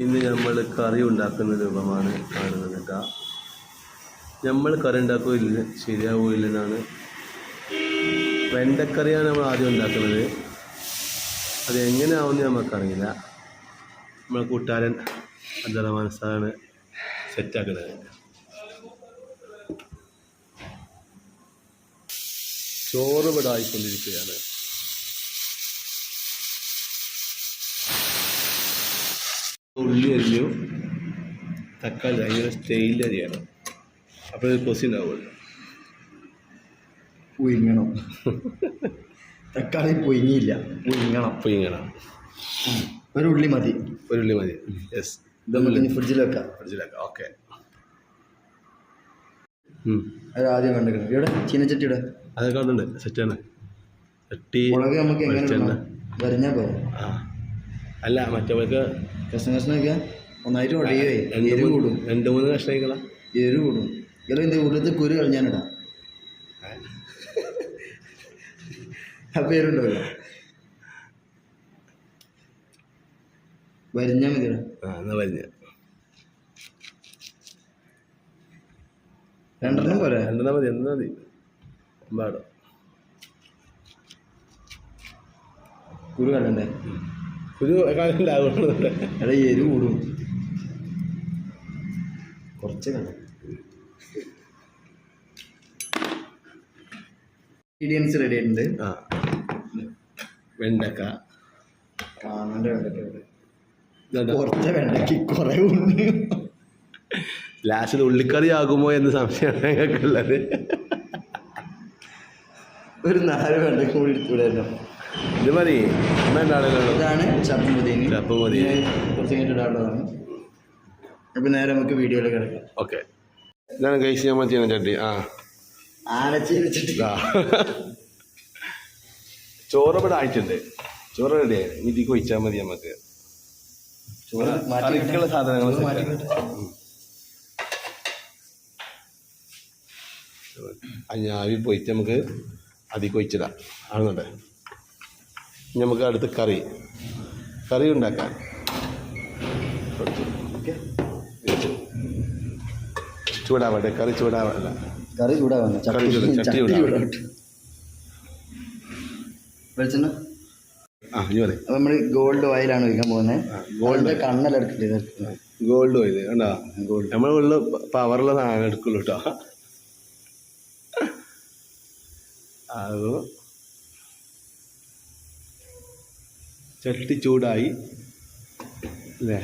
ഇന്ന് നമ്മൾ കറി ഉണ്ടാക്കുന്ന രൂപമാണ് കാണുന്നത് കേട്ടോ. നമ്മൾ കറി ഉണ്ടാക്കുകയില്ല, ശരിയാവുകയില്ലെന്നാണ്. വെണ്ടക്കറിയാണ് നമ്മൾ ആദ്യം ഉണ്ടാക്കുന്നത്. അത് എങ്ങനെ ആവുമെന്ന് നമുക്കറിയില്ല. നമ്മളെ കൂട്ടുകാരൻ അബ്ദുറഹ്മാൻ സാറാണ് സെറ്റാക്കുന്നത്. ചോറ് ഇവിടെ ആയിക്കൊണ്ടിരിക്കുകയാണ്. ഉള്ളി അരിഞ്ഞു, തക്കാളി ഭയങ്കര സ്റ്റൈലിൽ അരിയണം. അപ്പോഴൊരു കൊസി ഉണ്ടാവുമല്ലോ. പുയിങ്ങണം. തക്കാളി പുയിങ്ങണം. ഒരു ഉള്ളി മതി. യെസ്. ഫ്രിഡ്ജിൽ വെക്കാം. ഓക്കെ. അത് ആദ്യം കണ്ടിരിക്കണം. ഇവിടെ ചീനച്ചട്ടിയുടെ അതൊക്കെ കാണുന്നുണ്ട്. സെറ്റാണ്. ചട്ടി മുളക് നമുക്ക് എങ്ങനെ വരഞ്ഞാൽ പോകാം. അല്ല മറ്റവർക്ക് കഷ്ണം വയ്ക്കാം. ഒന്നായിട്ട് ഒടയുകയെ എരിവ് കൂടും. 2-3 കഷ്ണം എരിവ് കൂടും. ഇയാൾ ഇത് ഉള്ളത് കുരു കളഞ്ഞാനിടാം. ആ പേരുണ്ടാവില്ല. വരിഞ്ഞാൽ മതി. എന്നാ വരിഞ്ഞ 2 പോരെ? 2 മതി. എന്നാ മതി. പാടോ കുരു കളയണ്ടേ? കുരു കളയണ്ടാകുന്നുണ്ട്. എടാ എരിവ് കൂടും. കുറച്ച് കളയാം. ഇൻഗ്രീഡിയൻസ് റെഡി ആയിട്ടുണ്ട്. വെണ്ടക്ക കാണേണ്ട കുറച്ച് വെണ്ടയ്ക്ക് കുറേ ഉണ്ട്. ലാസ്റ്റിൽ ഉള്ളിക്കറി ആകുമോ എന്ന് സംശയമാണ് ഞങ്ങൾക്കുള്ളത്. ഒരു 4 വെണ്ടയ്ക്ക് കൂടി എടുത്തുവിടായിരുന്നു. ഇത് മതി. ഇതാണ് ചപ്പ് മതി. കുറച്ച് കഴിഞ്ഞിട്ട് ഇടാനുള്ളതാണ്. അപ്പം നേരെ നമുക്ക് വീഡിയോയിലേക്ക് കിടക്കാം. ഓക്കെ. ഇതാണ് കഴിച്ച് നമ്മൾ ചെയ്യുന്ന ചട്ടി. ചോറ് ഇവിടെ ആയിട്ടുണ്ട്. ചോറ് റെഡിയായി. ഇനി ഇതിക്ക് ഒഴിച്ചാൽ മതി. നമുക്ക് കറിക്കുള്ള സാധനങ്ങൾ ആവി പോയിട്ട് നമുക്ക് അതിക്ക് ഒഴിച്ചിടാം. ആണെന്നുണ്ട്. ഇനി നമുക്ക് അടുത്ത് കറി ഉണ്ടാക്കാൻ ചൂടാവട്ടെ. കറി ചൂടാവല്ല. ചട്ടി ചൂടാവട്ടെ. വെളിച്ചെണ്ണ നമ്മൾ ഗോൾഡ് ഓയിലാണ് ഒഴിക്കാൻ പോകുന്നത്. ഗോൾഡ് ഓയിൽ കണ്ടോ? നമ്മൾ ഉള്ള പവറുള്ള സാധനം എടുക്കുള്ളൂ കേട്ടോ. അത് ചട്ടി ചൂടായി അല്ലേ?